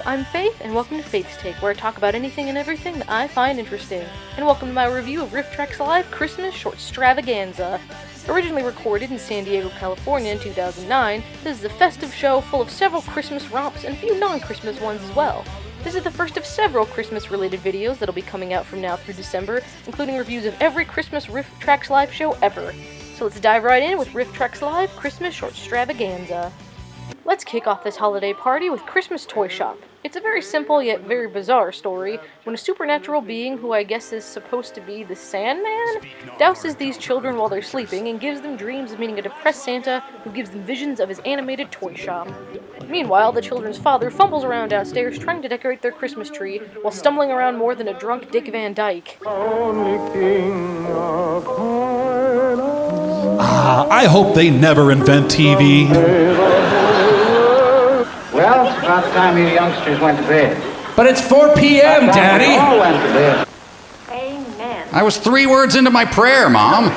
I'm Faith, and welcome to Faith's Take, where I talk about anything and everything that I find interesting. And welcome to my review of Rifftrax Live Christmas Shorts-stravaganza. Originally recorded in San Diego, California in 2009, this is a festive show full of several Christmas romps and a few non-Christmas ones as well. This is the first of several Christmas-related videos that'll be coming out from now through December, including reviews of every Christmas Rifftrax Live show ever. So let's dive right in with Rifftrax Live Christmas Shorts-stravaganza. Let's kick off this holiday party with Christmas Toy Shop. It's a very simple yet very bizarre story when a supernatural being, who I guess is supposed to be the Sandman, douses these children while they're sleeping and gives them dreams of meeting a depressed Santa who gives them visions of his animated toy shop. Meanwhile, the children's father fumbles around downstairs trying to decorate their Christmas tree while stumbling around more than a drunk Dick Van Dyke. I hope they never invent TV. Well, it's about time you youngsters went to bed. But it's 4 p.m., Daddy! We all went to bed. Amen. I was 3 words into my prayer, Mom.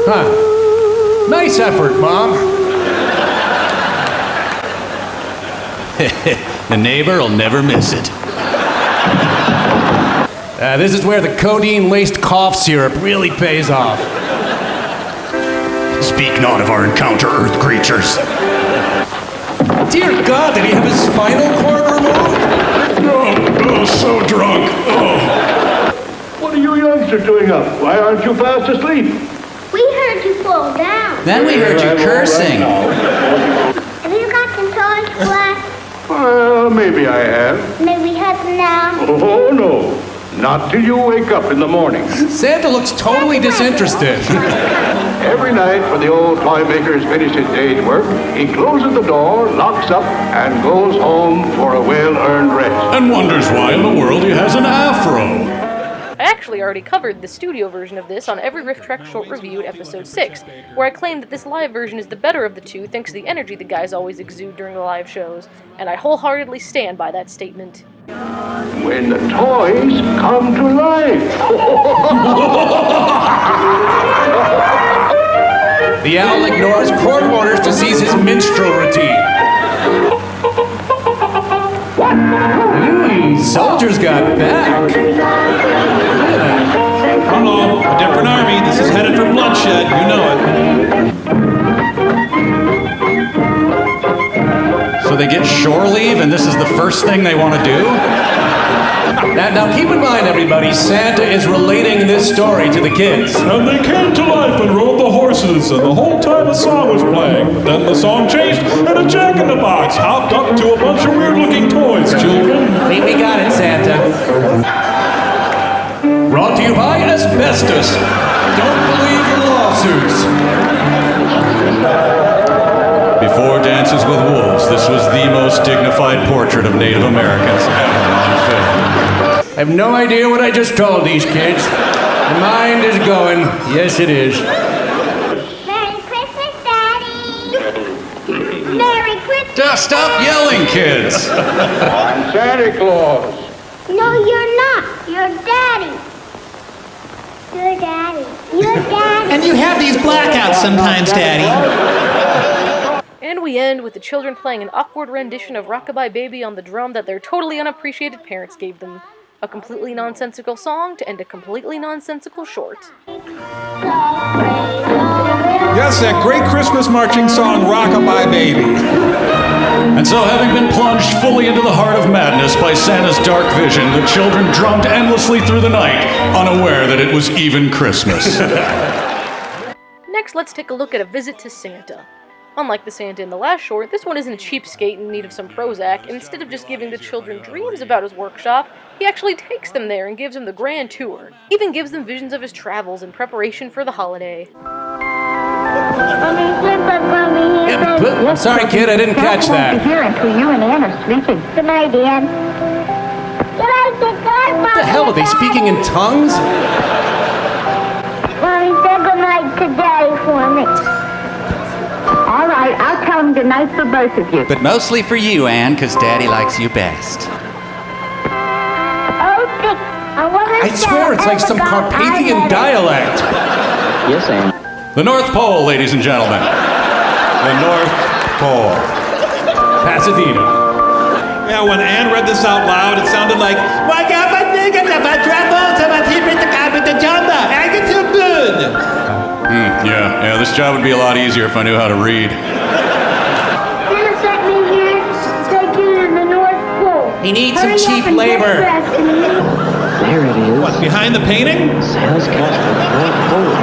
Huh. Nice effort, Mom. The neighbor will never miss it. This is where the codeine-laced cough syrup really pays off. Speak not of our encounter, earth creatures. Dear God, did he have his spinal cord removed? Oh, so drunk. Oh. What are you youngsters doing up? Why aren't you fast asleep? We heard you fall down. Then we heard you cursing. Have you got some toys for us? Well, maybe I have. May we have them now? Oh, no. Not till you wake up in the morning. Santa looks totally disinterested. Every night when the old toy maker's finished his day's work, he closes the door, locks up, and goes home for a well-earned rest. And wonders why in the world he has an afro. I actually already covered the studio version of this on every Rifftrax short review at episode 6, where I claimed that this live version is the better of the two thanks to the energy the guys always exude during the live shows, and I wholeheartedly stand by that statement. When the toys come to life. The owl ignores court orders to seize his minstrel routine. Soldiers got back. Hello, a different army. This is headed for bloodshed. You know So they get shore leave, and this is the first thing they want to do? Now keep in mind, everybody, Santa is relating this story to the kids. And they came to life and rode the horses, and the whole time the song was playing. Then the song changed, and a jack-in-the-box hopped up to a bunch of weird-looking toys, children. We got it, Santa. Brought to you by asbestos. Don't believe the lawsuits. Before Dances with Wolves, this was the most dignified portrait of Native Americans ever on film. I have no idea what I just told these kids. My mind is going. Yes, it is. Merry Christmas, Daddy! Merry Christmas! Just stop yelling, kids! I'm Santa Claus. No, you're not. You're Daddy. You're Daddy. You're Daddy. And you have these blackouts sometimes, Daddy. And we end with the children playing an awkward rendition of Rockabye Baby on the drum that their totally unappreciated parents gave them. A completely nonsensical song to end a completely nonsensical short. Yes, that great Christmas marching song, Rockabye Baby. And so, having been plunged fully into the heart of madness by Santa's dark vision, the children drummed endlessly through the night, unaware that it was even Christmas. Next, let's take a look at A Visit to Santa. Unlike the Santa in the last short, this one isn't a cheapskate in need of some Prozac, and instead of just giving the children dreams about his workshop, he actually takes them there and gives them the grand tour. He even gives them visions of his travels in preparation for the holiday. I'm sorry, kid, I didn't catch that. Here until you and Ann are sleeping. Good night, Ann. Good night, good night, What the hell, are they speaking in tongues? Mommy, say good night to Daddy for me. All right, I'll tell him good night for both of you. But mostly for you, Anne, because Daddy likes you best. Oh, Dick, I swear it's like some Carpathian dialect. Yes, Ann. The North Pole, ladies and gentlemen. The North Pole. Pasadena. Yeah, when Ann read this out loud, it sounded like, Yeah, this job would be a lot easier if I knew how to read. Santa sent me here to take you to the North Pole. He needs some Hurry cheap up and get labor. dressed in the There it is. what, behind the painting? Santa's castle, North Pole.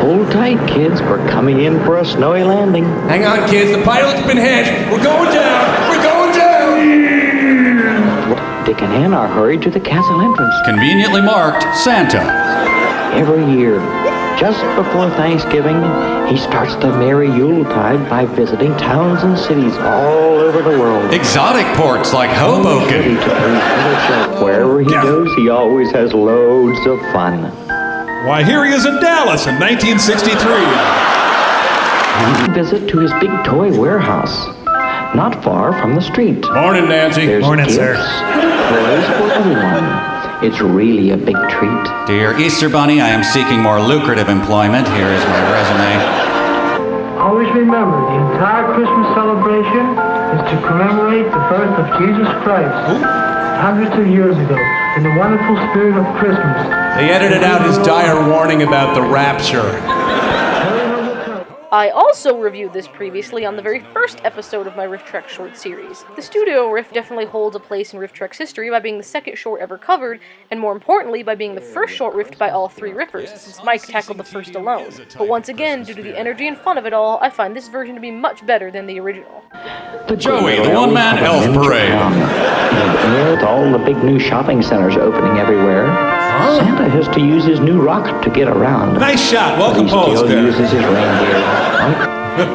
Hold tight, kids. We're coming in for a snowy landing. Hang on, kids. The pilot's been hit. We're going down. We're going down. Dick and Ann are hurried to the castle entrance. Conveniently marked Santa. Every year, just before Thanksgiving, he starts the merry Yuletide by visiting towns and cities all over the world. Exotic ports like Ready Hoboken. to pay fellowship. Wherever he goes, he always has loads of fun. Why, here he is in Dallas in 1963. Visit to his big toy warehouse, not far from the street. Morning, Nancy. There's gifts, toys for everyone. It's really a big treat. Dear Easter Bunny, I am seeking more lucrative employment. Here is my resume. Always remember, the entire Christmas celebration is to commemorate the birth of Jesus Christ. Hundreds of years ago, in the wonderful spirit of Christmas. They edited out his dire warning about the rapture. I also reviewed this previously on the very first episode of my Rifftrax short series. The studio riff definitely holds a place in Rifftrax history by being the second short ever covered, and more importantly, by being the first short riffed by all three riffers, since Mike tackled the first alone. But once again, due to the energy and fun of it all, I find this version to be much better than the original. Joey, the one-man elf parade. With all the big new shopping centers opening everywhere, Santa has to use his new rocket to get around. Nice shot, well But he composed still there. uses his reindeer.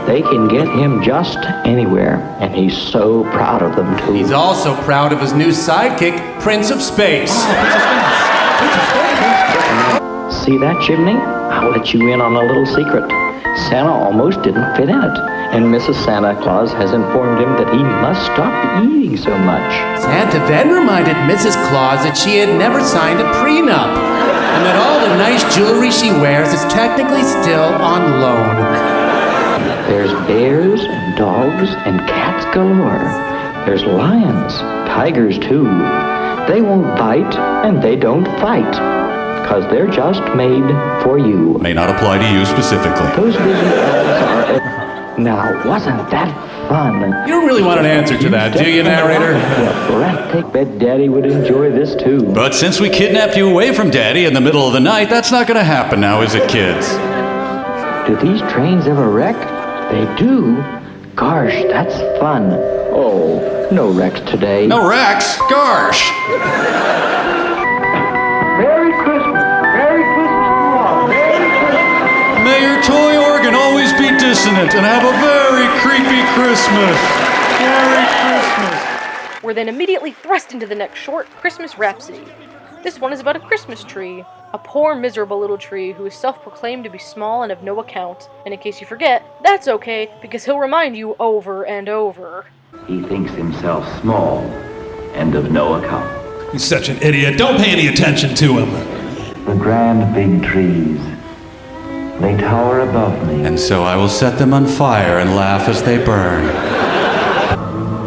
They can get him just anywhere, and he's so proud of them too. He's also proud of his new sidekick, Prince of Space. See that chimney? I'll let you in on a little secret. Santa almost didn't fit in it, and Mrs. Santa Claus has informed him that he must stop eating so much. Santa then reminded Mrs. Claus that she had never signed a prenup, and that all the nice jewelry she wears is technically still on loan. There's bears and dogs and cats galore. There's lions, tigers too. They won't bite and they don't fight, 'cause they're just made for you. May not apply to you specifically. Those Disney elves are... Now, wasn't that fun? You don't really want an answer to that, do you, narrator? Breathtaking. Bet Daddy would enjoy this too. But since we kidnapped you away from Daddy in the middle of the night, that's not gonna happen now, is it, kids? Do these trains ever wreck? They do? Gosh, that's fun. Oh, no wrecks today. No Rex! Gosh! Merry Christmas! Merry Christmas to all! Merry Christmas! May your toy organ always be dissonant and have a very creepy Christmas. Merry Christmas. We're then immediately thrust into the next short, Christmas Rhapsody. This one is about a Christmas tree. A poor, miserable little tree who is self-proclaimed to be small and of no account. And in case you forget, that's okay, because he'll remind you over and over. He thinks himself small and of no account. He's such an idiot. Don't pay any attention to him. The grand big trees, they tower above me. And so I will set them on fire and laugh as they burn.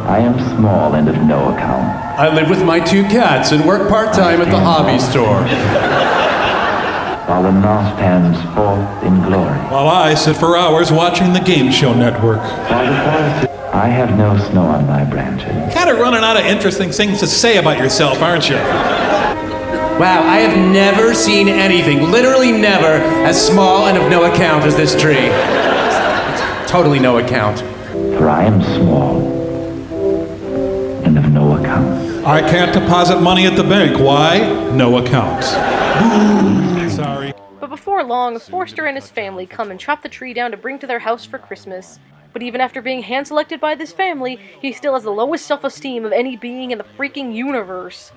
I am small and of no account. I live with my 2 cats and work part-time at the hobby store. While the mouse stands forth in glory. While I sit for hours watching the Game Show Network. I have no snow on my branches. Kind of running out of interesting things to say about yourself, aren't you? Wow, I have never seen anything, literally never, as small and of no account as this tree. It's totally no account. For I am small and of no account. I can't deposit money at the bank. Why? No account. Sorry. But before long, Forster and his family come and chop the tree down to bring to their house for Christmas. But even after being hand-selected by this family, he still has the lowest self-esteem of any being in the freaking universe.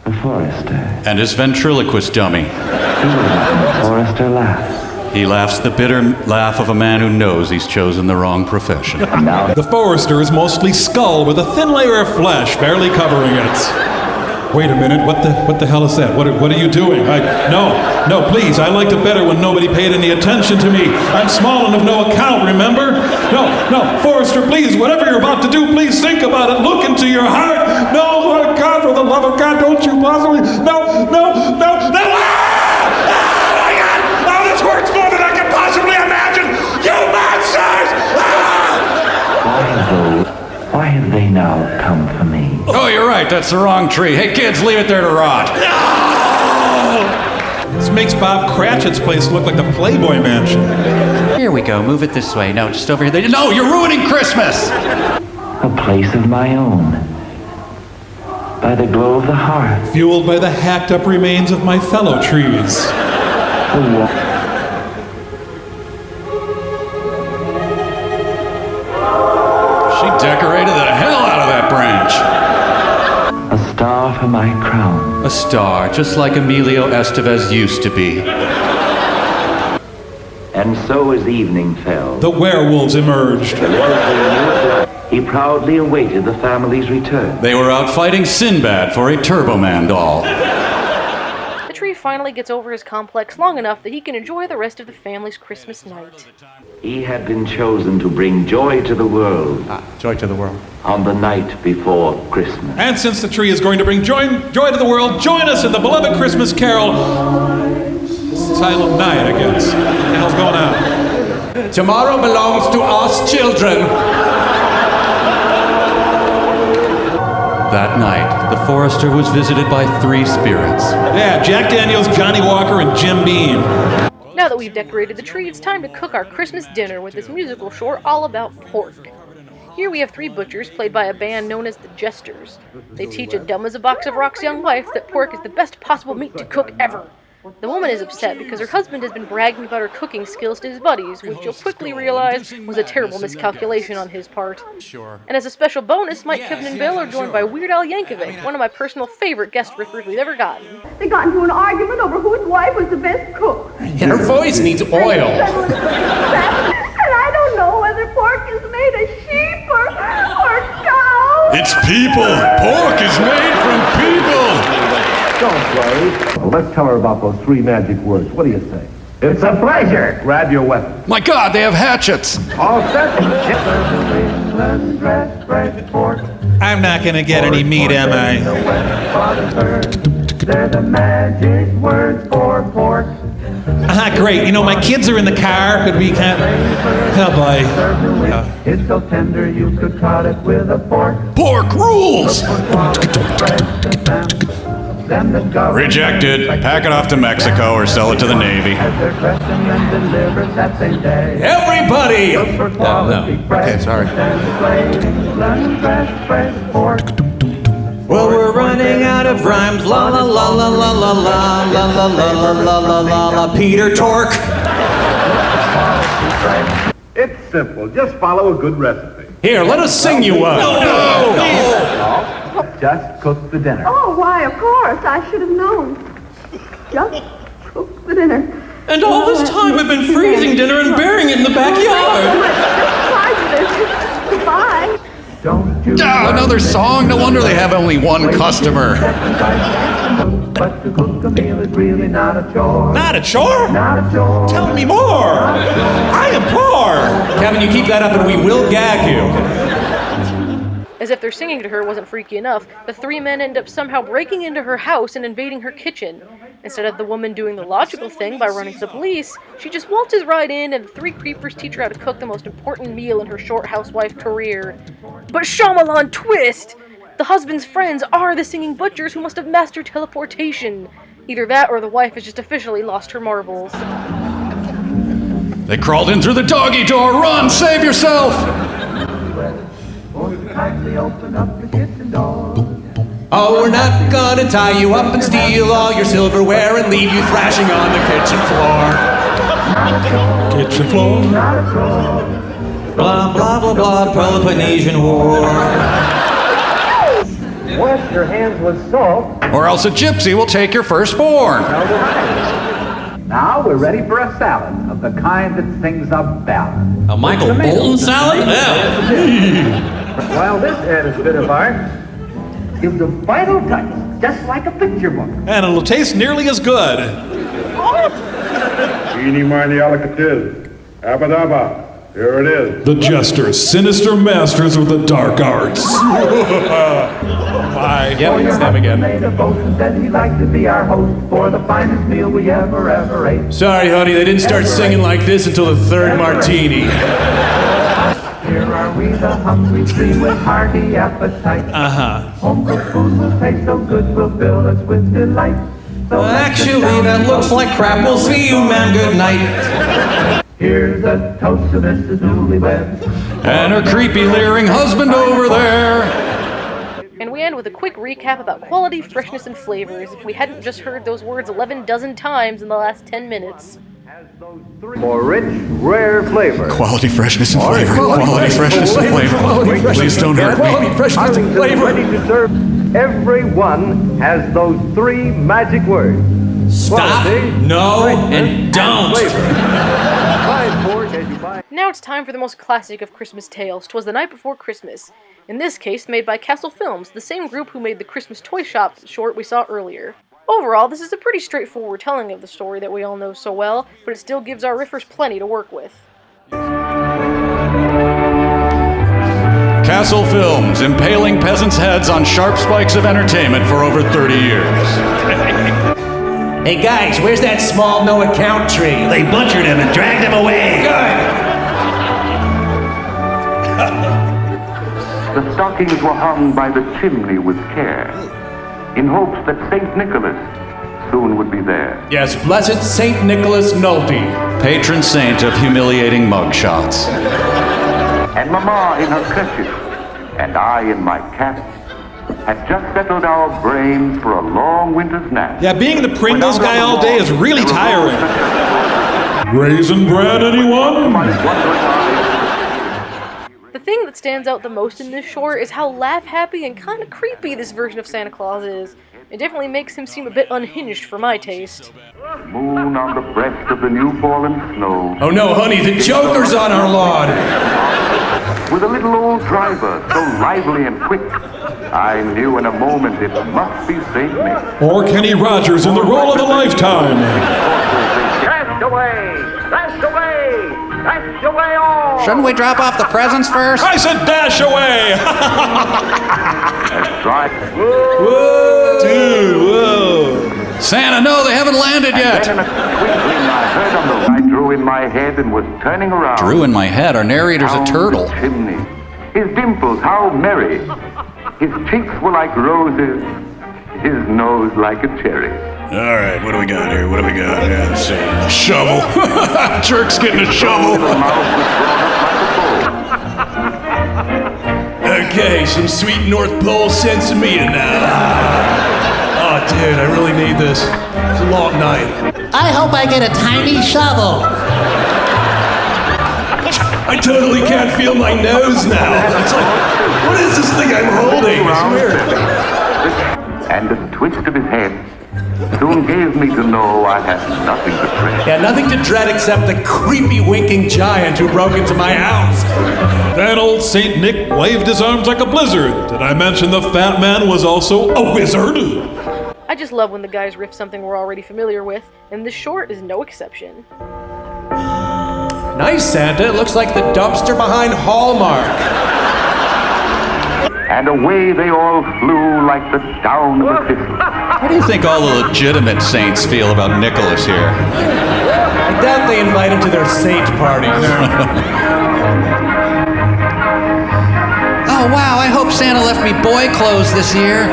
The forester. And his ventriloquist dummy. The forester laughs. He laughs the bitter laugh of a man who knows he's chosen the wrong profession. The forester is mostly skull with a thin layer of flesh barely covering it. Wait a minute, what the hell is that? What are you doing? No, please, I liked it better when nobody paid any attention to me. I'm small and of no account, remember? No, Forrester, please, whatever you're about to do, please think about it. Look into your heart. No, Lord God, for the love of God, don't you possibly... No! Ah! Oh, my God! Oh, this hurts more than I can possibly imagine! You monsters! Ah! Why have they now come for me? Oh, you're right, that's the wrong tree. Hey, kids, leave it there to rot. No! This makes Bob Cratchit's place look like the Playboy Mansion. Here we go. Move it this way. No, just over here. No, you're ruining Christmas! A place of my own. By the glow of the hearth. Fueled by the hacked up remains of my fellow trees. She decorated the hell out of that branch. A star for my crown. A star, just like Emilio Estevez used to be. And so as evening fell, The werewolves emerged. he proudly awaited the family's return. They were out fighting Sinbad for a Turboman doll. The tree finally gets over his complex long enough that he can enjoy the rest of the family's Christmas night. He had been chosen to bring joy to the world Joy to the world. on the night before Christmas. And since the tree is going to bring joy to the world, join us in the beloved Christmas carol. Silent Night, I guess. What the hell's going on? Tomorrow belongs to us children. That night, the Forester was visited by 3 spirits. Yeah, Jack Daniels, Johnny Walker, and Jim Beam. Now that we've decorated the tree, it's time to cook our Christmas dinner with this musical short all about pork. Here we have 3 butchers played by a band known as the Jesters. They teach a dumb-as-a-box-of-rocks young wife that pork is the best possible meat to cook ever. The woman is upset because her husband has been bragging about her cooking skills to his buddies, which you'll quickly realize was a terrible miscalculation on his part. And as a special bonus, Mike, Kevin, and Bill are joined by Weird Al Yankovic, one of my personal favorite guest riffers we've ever gotten. They got into an argument over whose wife was the best cook. Her voice needs oil. And I don't know whether pork is made of sheep or cow. It's people! Pork is made from people! Don't play. Well, let's tell her about those 3 magic words. What do you say? It's a pleasure. Grab your weapon. My God, they have hatchets! All set. I'm not gonna get any meat, am I? They're the magic words for pork. Great. You know, my kids are in the car. Could we can't... Oh, boy. It's so tender you could cut it with a fork. Pork rules! Rejected. Pack it off to Mexico or sell it to the Navy. Everybody! No. Okay, sorry. Well, we're running out of rhymes. La la la la la la la la la la la la la la la. Peter Tork. It's simple. Just follow a good recipe. Here, let us sing you one. Just cook the dinner. Oh, why, of course. I should have known. Just cook the dinner. And all this time we've been freezing dinner and burying it in the backyard. Goodbye. Don't you Another song? No wonder they have only one customer. But to cook a meal is really not a chore. Not a chore? Not a chore. Tell me more. I am poor. Kevin, you keep that up and we will gag you. As if their singing to her wasn't freaky enough, the 3 men end up somehow breaking into her house and invading her kitchen. Instead of the woman doing the logical thing by running to the police, she just waltzes right in and the 3 creepers teach her how to cook the most important meal in her short housewife career. But Shyamalan twist! The husband's friends are the singing butchers who must have mastered teleportation. Either that or the wife has just officially lost her marbles. They crawled in through the doggy door. Run! Save yourself! Oh, we're not gonna tie you up and steal all your silverware and leave you thrashing on the kitchen floor. Kitchen floor. Blah, blah, blah, blah, Peloponnesian War. Wash your hands with salt. Or else a gypsy will take your firstborn. Now we're ready for a salad of the kind that sings a ballad. A Michael Bolton salad? Yeah. While this added bit of art gives a vital touch just like a picture book. And it'll taste nearly as good. Eeny, miny, alakatiz. Abba-dabba. Here it is. The jesters, sinister masters of the dark arts. Bye. Yep, it's them again. Made a boast and said he'd like to be our host for the finest meal we ever ate. Sorry, honey, they didn't start singing like this until the third martini. Here are we, the hungry three with hearty appetite. Home cooked food will taste so good, will fill us with delight. So Actually, that looks like crap. We'll see you, man. Good night. Here's a toast to Mrs. Newlywed. And her creepy leering husband over there. And we end with a quick recap about quality, freshness, and flavors if we hadn't just heard those words 11 dozen times in the last 10 minutes. More rich, rare flavor. Quality, freshness, and flavor. Quality, freshness, and flavor. Please don't hurt me. Quality, freshness, and flavor. Ready to serve. Every one has those three magic words. Stop, no, and don't. Now it's time for the most classic of Christmas tales, 'Twas the Night Before Christmas. In this case, made by Castle Films, the same group who made the Christmas Toy Shop short we saw earlier. Overall, this is a pretty straightforward telling of the story that we all know so well, but it still gives our riffers plenty to work with. Castle Films, impaling peasants' heads on sharp spikes of entertainment for over 30 years. Hey guys, where's that small no-account tree? They butchered him and dragged him away. The stockings were hung by the chimney with care, in hopes that St. Nicholas soon would be there. Yes, blessed St. Nicholas Nolte. Patron saint of humiliating mugshots. And Mama in her kerchief, and I in my cap, had just settled our brains for a long winter's nap. Yeah, being the Pringles guy all day is really tiring. Raisin bread, anyone? The thing that stands out the most in this short is how laugh-happy and kind of creepy this version of Santa Claus is. It definitely makes him seem a bit unhinged for my taste. Moon on the breast of the new fallen snow. Oh no, honey, the Joker's on our lawn! With a little old driver so lively and quick, I knew in a moment it must be St. Nick. Or Kenny Rogers in the role of a lifetime. Dash away! Dash away! Dash away all! Shouldn't we drop off the presents first? I said dash away! That's right. Dude, whoa. Santa, no, they haven't landed yet. Then in a twinkling, I heard on the I drew in my head and was turning around. Drew in my head, our narrator's a turtle. Down the chimney. His dimples, how merry. His cheeks were like roses. His nose like a cherry. All right, what do we got here? What do we got? Yeah, let's see. Shovel. Jerk's getting a shovel. Okay, some sweet North Pole sensimita now. Oh, dude, I really need this. It's a long night. I hope I get a tiny shovel. I totally can't feel my nose now. It's like, what is this thing I'm holding? It's weird. And a twist of his head soon gave me to know I had nothing to dread. Yeah, nothing to dread except the creepy winking giant who broke into my house. Then old St. Nick waved his arms like a blizzard. Did I mention the fat man was also a wizard? I just love when the guys riff something we're already familiar with, and this short is no exception. Nice, Santa. It looks like the dumpster behind Hallmark. And away they all flew like the down of a thistle. How do you think all the legitimate saints feel about Nicholas here? I doubt they invite him to their saint parties. Oh, wow, I hope Santa left me boy clothes this year.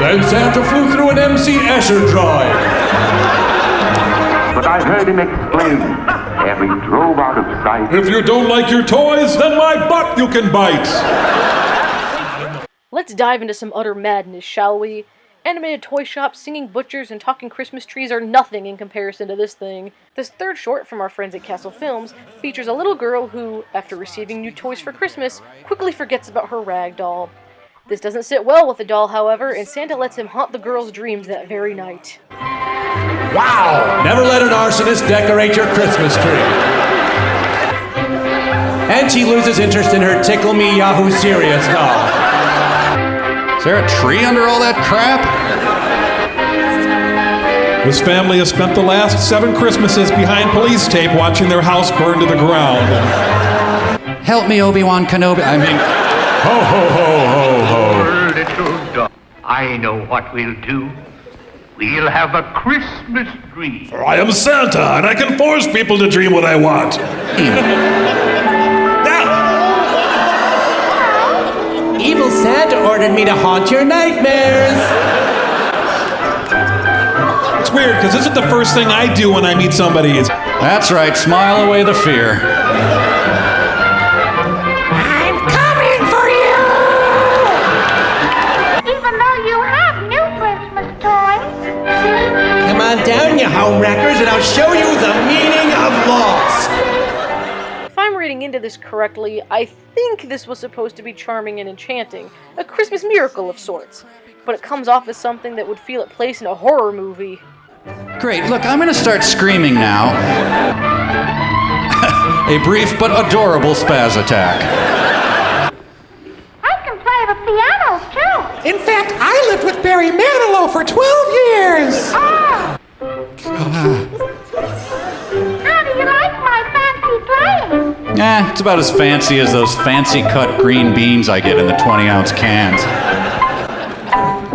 Then Santa flew through an MC Escher drawing. But I heard him explain ere he drove out of sight. If you don't like your toys, then my butt you can bite. Let's dive into some utter madness, shall we? Animated toy shops, singing butchers, and talking Christmas trees are nothing in comparison to this thing. This third short from our friends at Castle Films features a little girl who, after receiving new toys for Christmas, quickly forgets about her rag doll. This doesn't sit well with the doll, however, and Santa lets him haunt the girl's dreams that very night. Wow! Never let an arsonist decorate your Christmas tree. And she loses interest in her Tickle Me Yahoo Serious doll. Is there a tree under all that crap? This family has spent the last 7 Christmases behind police tape watching their house burn to the ground. Help me, Obi-Wan Kenobi. I mean, ho, ho, ho, ho, ho. Little dog, I know what we'll do. We'll have a Christmas dream. I am Santa, and I can force people to dream what I want. Evil Santa ordered me to haunt your nightmares. It's weird, because this is the first thing I do when I meet somebody. That's right, smile away the fear. I'm coming for you! Even though you have new Christmas toys. Come on down, you homewreckers, and I'll show you the meaning of loss. If I'm reading into this correctly, I think this was supposed to be charming and enchanting, a Christmas miracle of sorts, but it comes off as something that would feel at place in a horror movie. Great, look, I'm gonna start screaming now. A brief but adorable spaz attack. I can play the piano, too. In fact, I lived with Barry Manilow for 12 years! Oh. How do you like my fancy playing? It's about as fancy as those fancy cut green beans I get in the 20-ounce cans.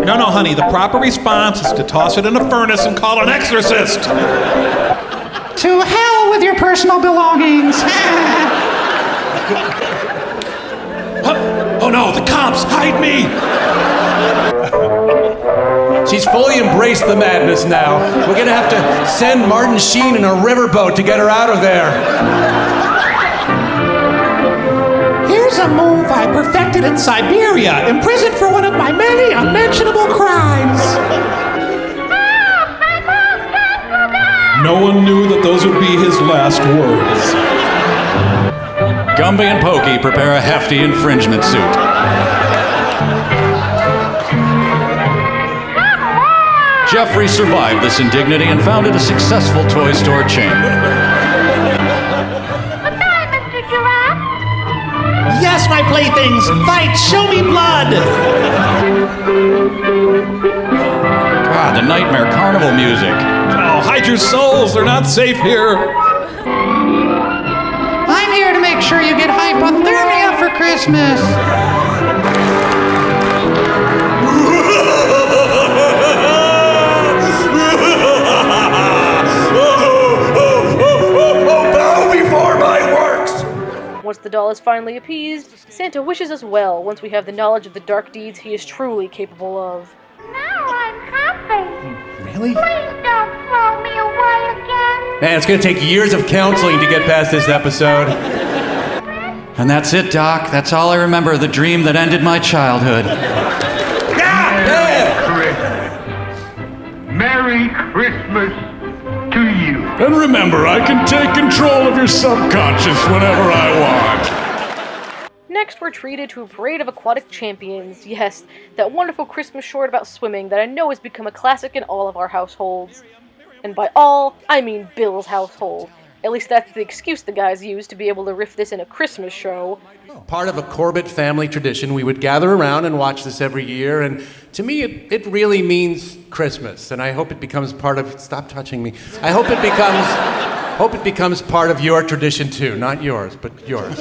No, honey, the proper response is to toss it in a furnace and call an exorcist. To hell with your personal belongings! Oh no, the cops! Hide me! She's fully embraced the madness now. We're gonna have to send Martin Sheen in a riverboat to get her out of there. Here's a move I perfected in Siberia, imprisoned for one of my many unmentionable crimes. No one knew that those would be his last words. Gumby and Pokey prepare a hefty infringement suit. Jeffrey survived this indignity and founded a successful toy store chain. Goodbye, Mr. Giraffe. Yes, my playthings! Fight! Show me blood! God, the Nightmare Carnival music. Oh, hide your souls! They're not safe here! I'm here to make sure you get hypothermia for Christmas! Once the doll is finally appeased, Santa wishes us well once we have the knowledge of the dark deeds he is truly capable of. Now I'm happy. Really? Please don't throw me away again. Man, it's gonna take years of counseling to get past this episode. And that's it, Doc. That's all I remember of the dream that ended my childhood. Merry Christmas to you. And remember, I can take control of your subconscious whenever I want. Next, we're treated to a parade of aquatic champions. Yes, that wonderful Christmas short about swimming that I know has become a classic in all of our households. And by all, I mean Bill's household. At least that's the excuse the guys use to be able to riff this in a Christmas show. Part of a Corbett family tradition, we would gather around and watch this every year, and to me it really means Christmas, and I hope it becomes part of, stop touching me, I hope it becomes part of your tradition too, not yours, but yours.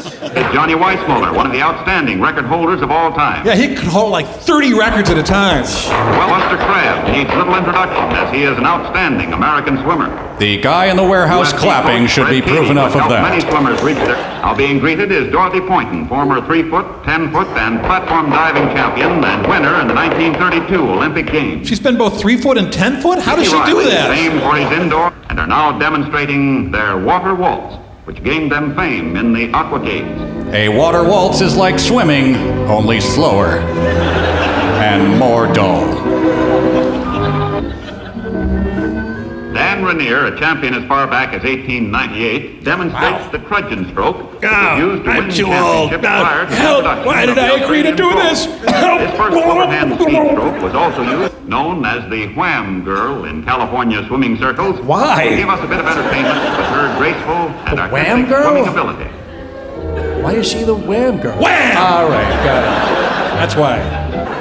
Johnny Weissmuller, one of the outstanding record holders of all time. Yeah, he could hold like 30 records at a time. Well, Buster Crabbe needs little introduction, as he is an outstanding American swimmer. The guy in the warehouse clapping should be proof enough of that. Many swimmers reach their... Now being greeted is Dorothy Poynton, former 3-foot, 10-foot, and platform diving champion and winner in the 1932 Olympic Games. She's been both 3-foot and 10-foot? How does she do that? Famed for his indoor, and are now demonstrating their water waltz, which gained them fame in the Aquatic. A water waltz is like swimming, only slower and more dull. Dan Reindeer, a champion as far back as 1898, demonstrates the trudgeon stroke, which was used to win the championship prior to Help! the Why did I agree to do this? His first overhand speed stroke was also used, known as the Wham Girl in California swimming circles. Why? To give us a bit of entertainment with her graceful and Wham artistic Girl? swimming ability. Why is she the Wham Girl? Wham! All right, got it. That's why.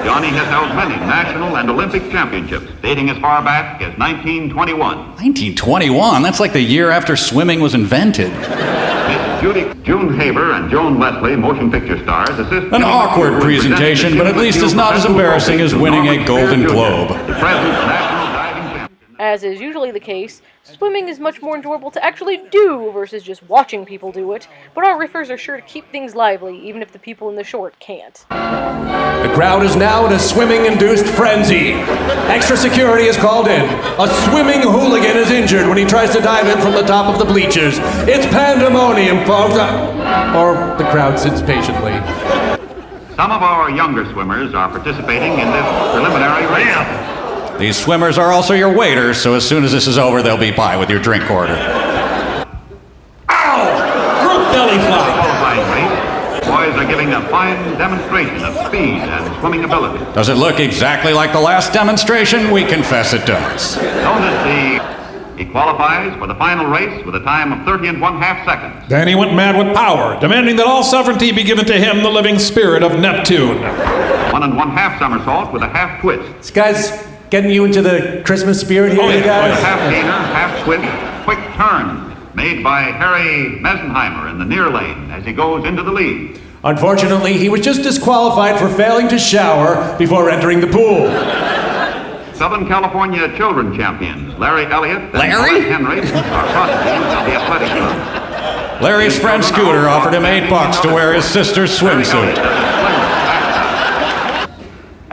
Johnny has held many national and Olympic championships, dating as far back as 1921. 1921? That's like the year after swimming was invented. June Haber and Joan Leslie, motion picture stars, assist... An awkward presentation, but at least it's not as embarrassing as winning a Golden Globe. The present national diving champion. As is usually the case, swimming is much more enjoyable to actually do versus just watching people do it, but our riffers are sure to keep things lively, even if the people in the short can't. The crowd is now in a swimming-induced frenzy. Extra security is called in. A swimming hooligan is injured when he tries to dive in from the top of the bleachers. It's pandemonium, folks. Or the crowd sits patiently. Some of our younger swimmers are participating in this preliminary race. These swimmers are also your waiters, so as soon as this is over, they'll be by with your drink order. Ow! Group belly flop. Qualifying race, boys are giving a fine demonstration of speed and swimming ability. Does it look exactly like the last demonstration? We confess it does. Notice he qualifies for the final race with a time of 30 1/2 seconds. Then he went mad with power, demanding that all sovereignty be given to him, the living spirit of Neptune. 1 1/2 somersault with a half twist. This guy's getting you into the Christmas spirit here, you guys? Half gainer, half twist, quick turn, made by Harry Mesenheimer in the near lane as he goes into the lead. Unfortunately, he was just disqualified for failing to shower before entering the pool. Southern California children champions Larry Elliott and Larry? Henry are prostitutes of the Aquatic Club. Larry's friend Scooter offered him $8 to wear his sister's swimsuit.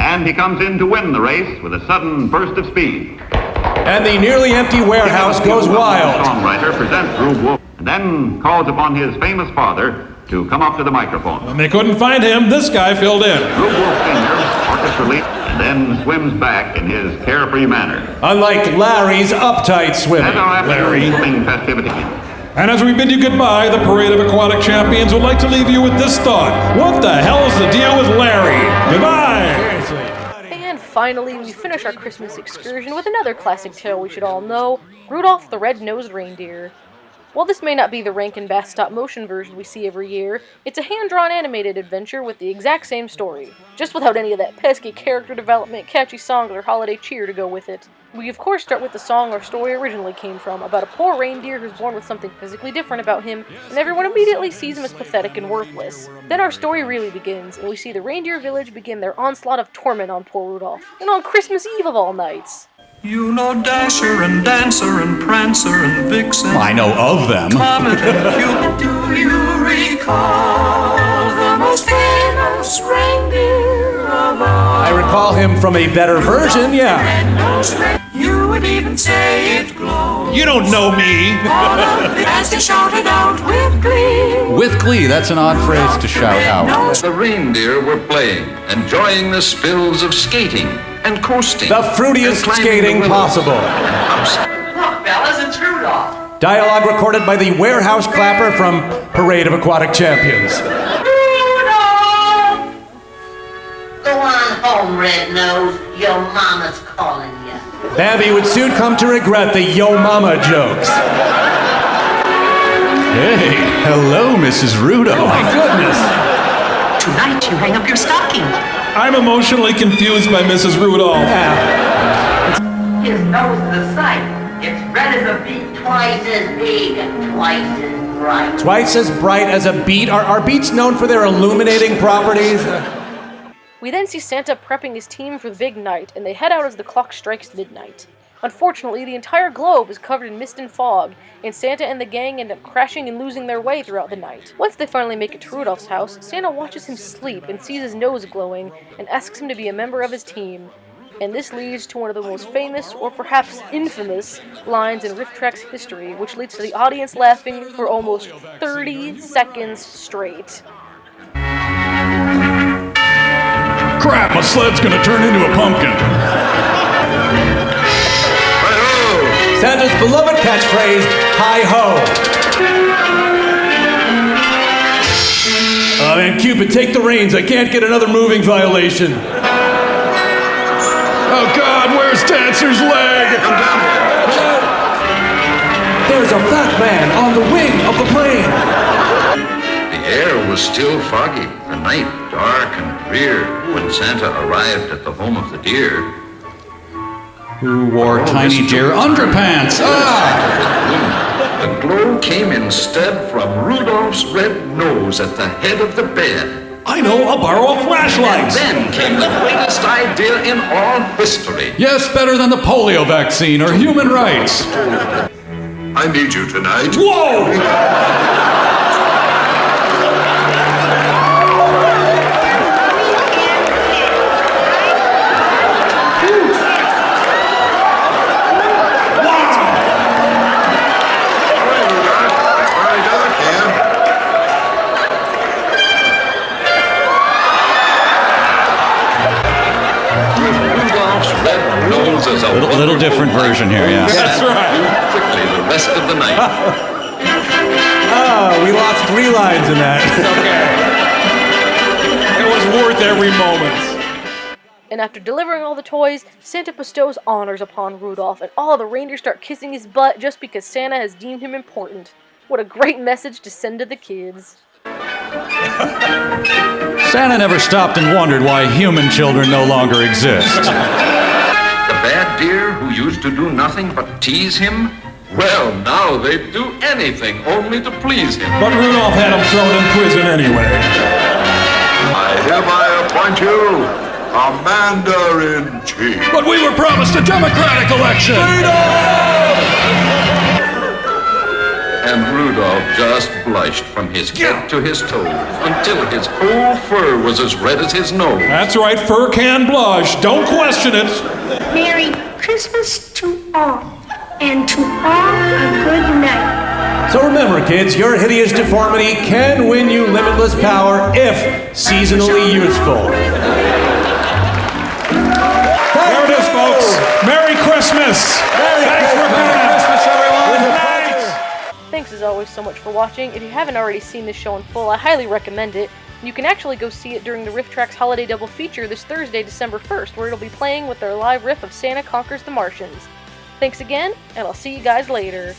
And he comes in to win the race with a sudden burst of speed. And the nearly empty warehouse goes wild. The songwriter presents Rube Wolf and then calls upon his famous father to come up to the microphone. When they couldn't find him, this guy filled in. Rube Wolf Sr., orchestra lead, and then swims back in his carefree manner. Unlike Larry's uptight swimming. As our afternoon swimming festivity. And as we bid you goodbye, the Parade of Aquatic Champions would like to leave you with this thought. What the hell is the deal with Larry? Goodbye! And finally, we finish our Christmas excursion with another classic tale we should all know, Rudolph the Red-Nosed Reindeer. While this may not be the Rankin Bass stop-motion version we see every year, it's a hand-drawn animated adventure with the exact same story, just without any of that pesky character development, catchy songs, or holiday cheer to go with it. We of course start with the song our story originally came from, about a poor reindeer who's born with something physically different about him, and everyone immediately sees him as pathetic and worthless. Then our story really begins, and we see the reindeer village begin their onslaught of torment on poor Rudolph, and on Christmas Eve of all nights. You know Dasher and Dancer and Prancer and Vixen. I know of them. Comet and Cupid. Do you recall the most famous reindeer of all? I recall him from a better version, yeah. You would even say it glows. You don't know me. As they shouted out with glee. With glee, that's an odd phrase to shout out. The reindeer were playing, enjoying the spills of skating and coasting. The fruitiest skating possible. Look, fellas, it's Rudolph. Dialogue recorded by the warehouse clapper from Parade of Aquatic Champions. Rudolph! Go on home, Red Nose. Your mama's calling you. Bambi would soon come to regret the yo mama jokes. Hey, hello, Mrs. Rudolph. Oh my goodness. Tonight you hang up your stocking. I'm emotionally confused by Mrs. Rudolph. Yeah. His nose is a sight. It's red as a beet, twice as big, twice as bright. Twice as bright as a beet. Are beets known for their illuminating properties? We then see Santa prepping his team for the big night, and they head out as the clock strikes midnight. Unfortunately, the entire globe is covered in mist and fog, and Santa and the gang end up crashing and losing their way throughout the night. Once they finally make it to Rudolph's house, Santa watches him sleep and sees his nose glowing, and asks him to be a member of his team. And this leads to one of the most famous, or perhaps infamous, lines in Rifftrax history, which leads to the audience laughing for almost 30 seconds straight. Crap, my sled's gonna turn into a pumpkin. Santa's beloved catchphrase, hi-ho. Oh man, Cupid, take the reins. I can't get another moving violation. Oh God, where's Dancer's leg? There's a fat man on the wing of the plane. The air was still foggy, the night dark and drear, when Santa arrived at the home of the deer. Who wore tiny deer underpants? The glow came instead from Rudolph's red nose at the head of the bed. I know, I'll borrow a flashlight. And then came the greatest idea in all history. Yes, better than the polio vaccine or human rights. I need you tonight. Whoa! A little different version here, yeah. That's right. Quickly the rest of the night. Oh, we lost 3 lines in that. Okay. It was worth every moment. And after delivering all the toys, Santa bestows honors upon Rudolph, and all the reindeer start kissing his butt just because Santa has deemed him important. What a great message to send to the kids. Santa never stopped and wondered why human children no longer exist. The bad deer who used to do nothing but tease him, well, now they do anything only to please him. But Rudolph had him thrown in prison anyway. I hereby appoint you Commander-in-Chief. But we were promised a democratic election! And Rudolph just blushed from his head to his toes until his whole fur was as red as his nose. That's right, fur can blush. Don't question it. Merry Christmas to all, and to all a good night. So remember, kids, your hideous deformity can win you limitless power if seasonally useful. There it is, folks. Merry Christmas. Thanks for coming. Christmas, everyone. Good night. Thanks as always so much for watching. If you haven't already seen this show in full, I highly recommend it. You can actually go see it during the Rifftrax Holiday Double Feature this Thursday, December 1st, where it'll be playing with their live riff of Santa Conquers the Martians. Thanks again, and I'll see you guys later.